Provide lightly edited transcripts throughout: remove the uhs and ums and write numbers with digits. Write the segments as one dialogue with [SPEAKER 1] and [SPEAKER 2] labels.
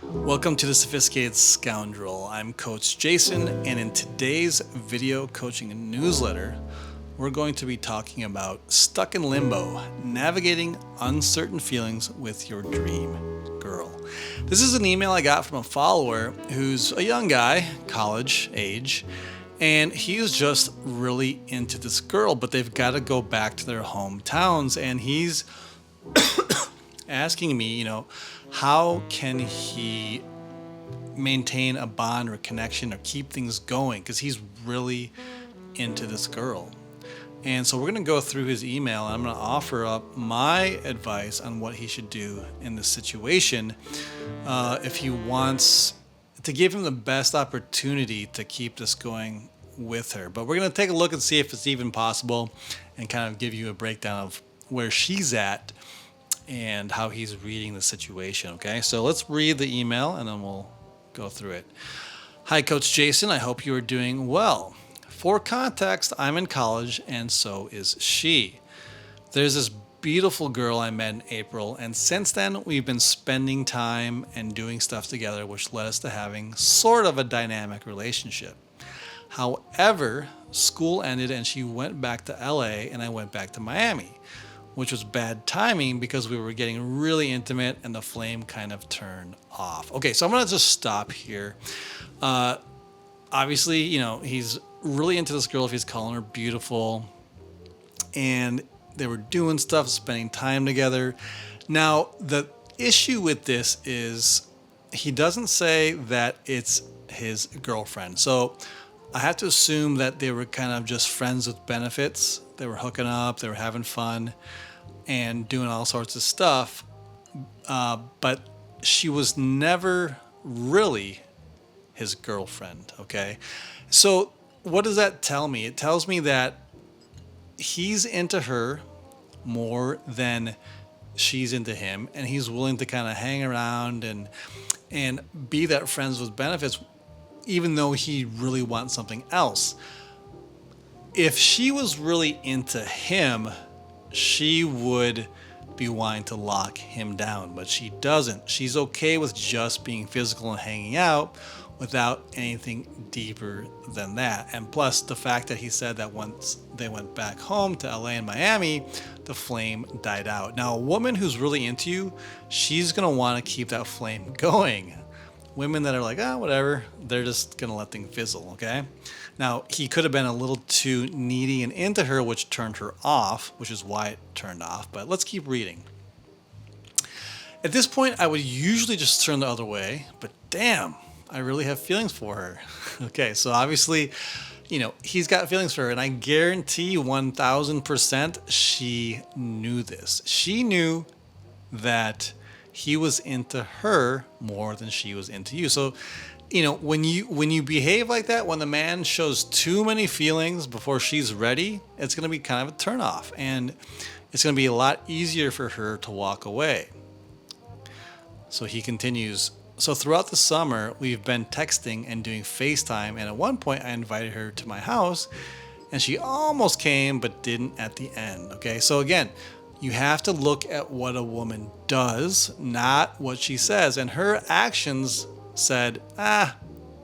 [SPEAKER 1] Welcome to the Sophisticated Scoundrel. I'm Coach Jason, and in today's video coaching newsletter, we're going to be talking about stuck in limbo, navigating uncertain feelings with your dream girl. This is an email I got from a follower who's a young guy, college age, and he's just really into this girl, but they've got to go back to their hometowns, and he's asking me, how can he maintain a bond or connection or keep things going? Because he's really into this girl. And so we're going to go through his email, and I'm going to offer up my advice on what he should do in this situation if he wants to give him the best opportunity to keep this going with her. But we're going to take a look and see if it's even possible and kind of give you a breakdown of where she's at and how he's reading the situation, okay? So let's read the email and then we'll go through it. Hi, Coach Jason. I hope you are doing well. For context, I'm in college and so is she. There's this beautiful girl I met in April, and since then we've been spending time and doing stuff together, which led us to having sort of a dynamic relationship. However, school ended and she went back to LA and I went back to Miami, which was bad timing because we were getting really intimate and the flame kind of turned off. Okay, so I'm going to just stop here. Obviously, he's really into this girl if he's calling her beautiful, and they were doing stuff, spending time together. Now, the issue with this is he doesn't say that it's his girlfriend. So I have to assume that they were kind of just friends with benefits. They were hooking up, they were having fun and doing all sorts of stuff. But she was never really his girlfriend, okay? So what does that tell me? It tells me that he's into her more than she's into him, and he's willing to kind of hang around and be that friends with benefits, even though he really wants something else. If she was really into him, she would be wanting to lock him down, but she doesn't. She's okay with just being physical and hanging out without anything deeper than that. And plus the fact that he said that once they went back home to LA and Miami, the flame died out. Now, a woman who's really into you, she's gonna want to keep that flame going. Women that are like, whatever, they're just gonna let things fizzle, okay? Now, he could have been a little too needy and into her, which turned her off, which is why it turned off. But let's keep reading. At this point, I would usually just turn the other way, but damn, I really have feelings for her. Okay, so obviously, he's got feelings for her, and I guarantee 1000% she knew this. She knew that he was into her more than she was into you. So, when you behave like that, when the man shows too many feelings before she's ready, it's going to be kind of a turnoff, and it's going to be a lot easier for her to walk away. So he continues. So throughout the summer, we've been texting and doing FaceTime, and at one point I invited her to my house, and she almost came but didn't at the end. Okay, so again, you have to look at what a woman does, not what she says. And her actions said, I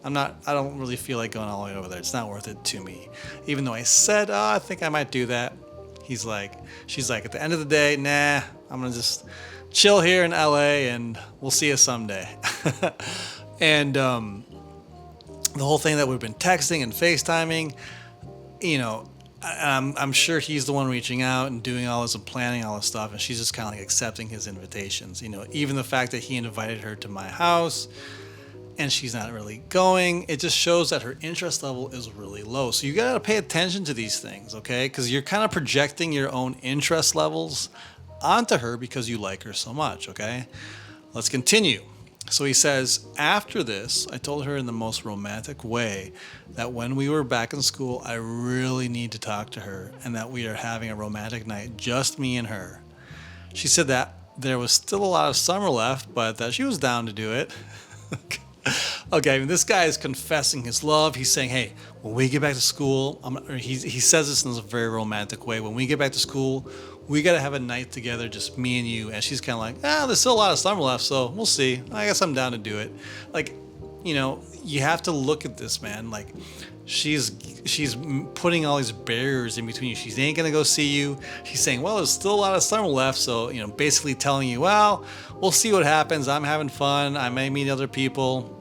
[SPEAKER 1] don't really feel like going all the way over there. It's not worth it to me. Even though I said, I think I might do that. She's like, at the end of the day, nah, I'm going to just chill here in LA and we'll see you someday. And the whole thing that we've been texting and FaceTiming, I'm sure he's the one reaching out and doing all this and planning all this stuff, and she's just kind of like accepting his invitations. Even the fact that he invited her to my house and she's not really going, it just shows that her interest level is really low. So you got to pay attention to these things, okay? Because you're kind of projecting your own interest levels onto her because you like her so much, okay? Let's continue. So he says, after this, I told her in the most romantic way that when we were back in school, I really need to talk to her and that we are having a romantic night, just me and her. She said that there was still a lot of summer left, but that she was down to do it. Okay, this guy is confessing his love. He's saying, hey, when we get back to school, he says this in a very romantic way. When we get back to school, we got to have a night together, just me and you. And she's kind of like, there's still a lot of summer left, so we'll see. I guess I'm down to do it. Like, you have to look at this, man. Like, she's putting all these barriers in between you. She ain't gonna go see you. She's saying, well, there's still a lot of summer left, so basically telling you, well, we'll see what happens. I'm having fun. I may meet other people.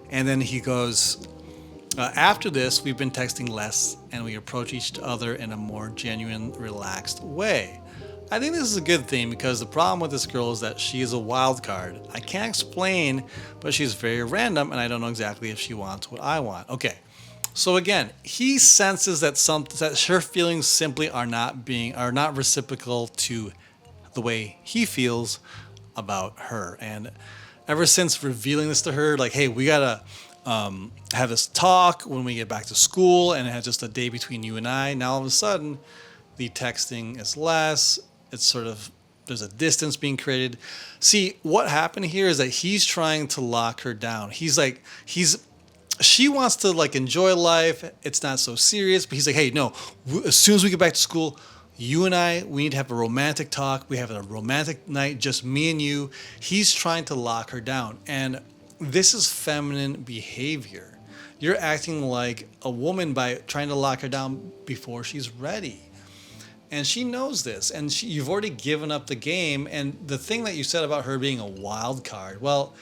[SPEAKER 1] And then he goes, after this, we've been texting less and we approach each other in a more genuine, relaxed way. I think this is a good thing because the problem with this girl is that she is a wild card. I can't explain, but she's very random and I don't know exactly if she wants what I want. Okay, so again, he senses that her feelings simply are not reciprocal to the way he feels about her. And ever since revealing this to her, like, hey, we gotta have this talk when we get back to school, and it had just a day between you and I. Now all of a sudden, the texting is less. It's sort of, there's a distance being created. See, what happened here is that he's trying to lock her down. She wants to like enjoy life. It's not so serious, but he's like, hey, no, as soon as we get back to school, you and we need to have a romantic talk. We have a romantic night, just me and you. He's trying to lock her down. And this is feminine behavior. You're acting like a woman by trying to lock her down before she's ready. And she knows this. And you've already given up the game. And the thing that you said about her being a wild card, well,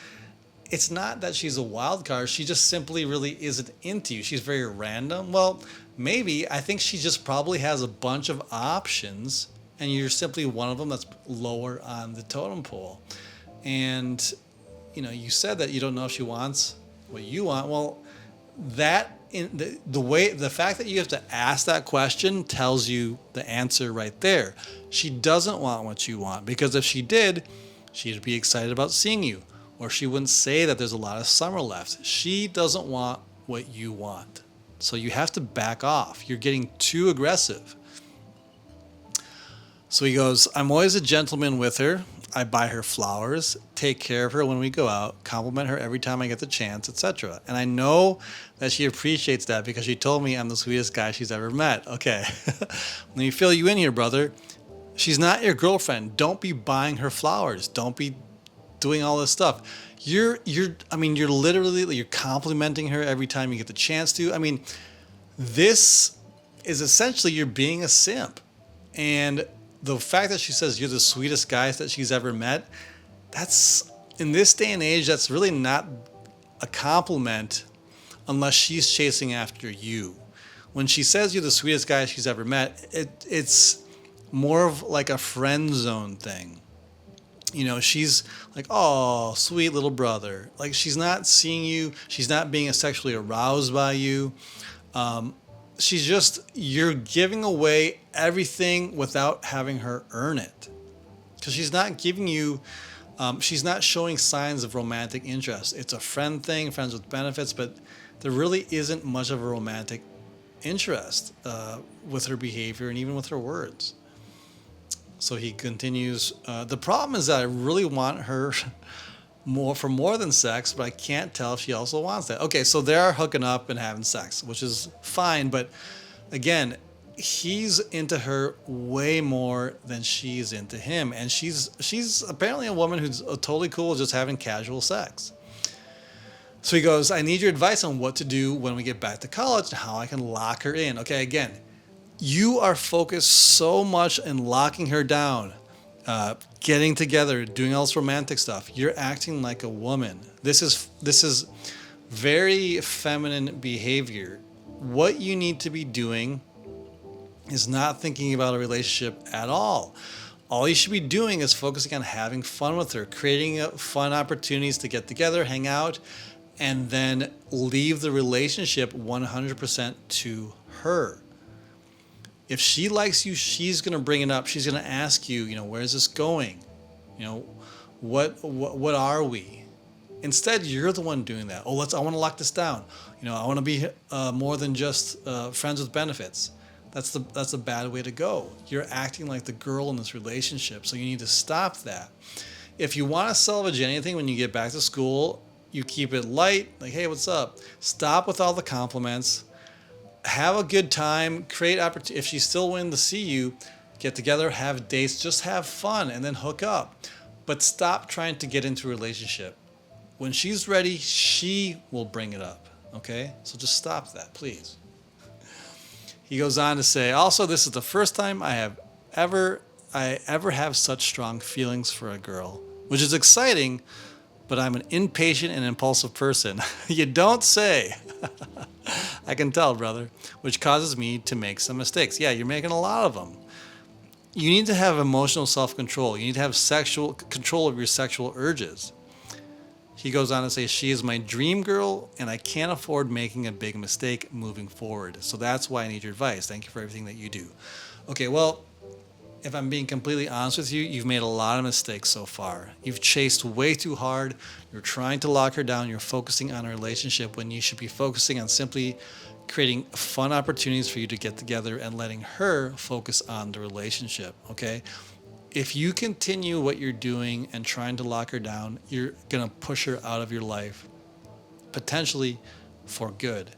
[SPEAKER 1] it's not that she's a wild card. She just simply really isn't into you. She's very random. Well, maybe. I think she just probably has a bunch of options, and you're simply one of them that's lower on the totem pole. And, you said that you don't know if she wants what you want. Well, that in the fact that you have to ask that question tells you the answer right there. She doesn't want what you want, because if she did, she'd be excited about seeing you. Or she wouldn't say that there's a lot of summer left. She doesn't want what you want. So you have to back off. You're getting too aggressive. So he goes, I'm always a gentleman with her. I buy her flowers, take care of her when we go out, compliment her every time I get the chance, etc. And I know that she appreciates that because she told me I'm the sweetest guy she's ever met. Okay, let me fill you in here, brother. She's not your girlfriend. Don't be buying her flowers. Don't be doing all this stuff. You're complimenting her every time you get the chance to. I mean, this is essentially you're being a simp. And the fact that she says you're the sweetest guy that she's ever met, that's, in this day and age, that's really not a compliment unless she's chasing after you. When she says you're the sweetest guy she's ever met, it's more of like a friend zone thing. She's like, oh, sweet little brother. Like, she's not seeing you. She's not being sexually aroused by you. You're giving away everything without having her earn it. Because she's not giving you, she's not showing signs of romantic interest. It's a friend thing, friends with benefits, but there really isn't much of a romantic interest with her behavior and even with her words. So he continues, the problem is that I really want her more than sex, but I can't tell if she also wants that. Okay, so they are hooking up and having sex, which is fine, but again, he's into her way more than she's into him, and she's apparently a woman who's totally cool with just having casual sex. So he goes, I need your advice on what to do when we get back to college and how I can lock her in. Okay, again, you are focused so much in locking her down, getting together, doing all this romantic stuff. You're acting like a woman. This is very feminine behavior. What you need to be doing is not thinking about a relationship at all. All you should be doing is focusing on having fun with her, creating fun opportunities to get together, hang out, and then leave the relationship 100% to her. If she likes you, she's going to bring it up. She's going to ask you, where's this going? What are we? Instead, you're the one doing that. I want to lock this down. I want to be more than just friends with benefits. That's a bad way to go. You're acting like the girl in this relationship, so you need to stop that. If you want to salvage anything when you get back to school, you keep it light, like, hey, what's up? Stop with all the compliments. Have a good time. Create opportunity. If she's still willing to see you, Get together, have dates, just have fun, and then hook up. But stop trying to get into a relationship. When she's ready, she will bring it up. Okay? So just stop that, please. He goes on to say, also, this is the first time I ever have such strong feelings for a girl, which is exciting, but I'm an impatient and impulsive person. You don't say. I can tell, brother, which causes me to make some mistakes. Yeah, you're making a lot of them. You need to have emotional self-control. You need to have sexual control of your sexual urges. He goes on to say, she is my dream girl, and I can't afford making a big mistake moving forward. So that's why I need your advice. Thank you for everything that you do. Okay, well, if I'm being completely honest with you, you've made a lot of mistakes so far. You've chased way too hard. You're trying to lock her down. You're focusing on a relationship when you should be focusing on simply creating fun opportunities for you to get together and letting her focus on the relationship, okay? If you continue what you're doing and trying to lock her down, you're going to push her out of your life, potentially for good.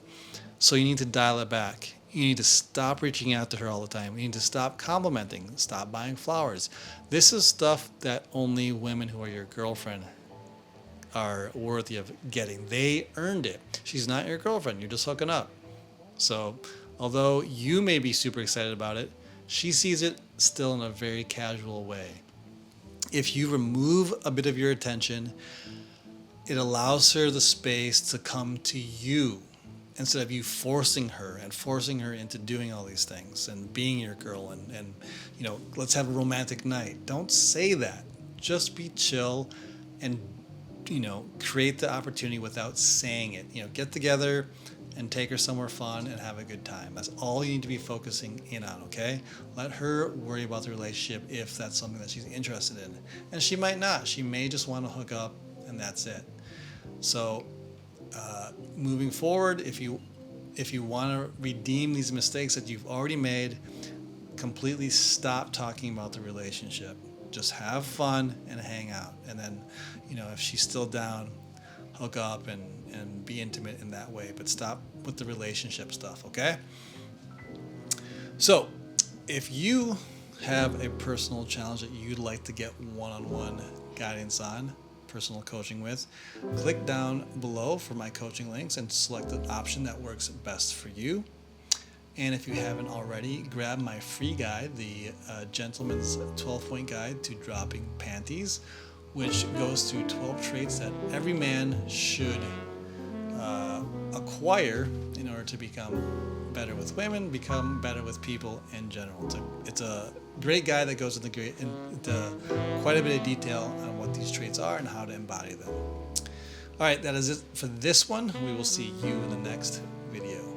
[SPEAKER 1] So you need to dial it back. You need to stop reaching out to her all the time. You need to stop complimenting, stop buying flowers. This is stuff that only women who are your girlfriend are worthy of getting. They earned it. She's not your girlfriend. You're just hooking up. So although you may be super excited about it, she sees it still in a very casual way. If you remove a bit of your attention, it allows her the space to come to you instead of you forcing her into doing all these things and being your girl and let's have a romantic night. Don't say that. Just be chill and create the opportunity without saying it. Get together and take her somewhere fun and have a good time. That's all you need to be focusing in on, okay? Let her worry about the relationship if that's something that she's interested in. And she might not. She may just want to hook up and that's it. So moving forward, if you want to redeem these mistakes that you've already made, completely stop talking about the relationship. Just have fun and hang out. And then, if she's still down, hook up and be intimate in that way, but stop with the relationship stuff, okay? So if you have a personal challenge that you'd like to get one-on-one guidance on, personal coaching with, click down below for my coaching links and select the option that works best for you. And if you haven't already, grab my free guide, the Gentleman's 12-Point Guide to Dropping Panties, which goes through 12 traits that every man should acquire in order to become better with women, become better with people in general. It's a great guide that goes into quite a bit of detail on what these traits are and how to embody them. All right, that is it for this one. We will see you in the next video.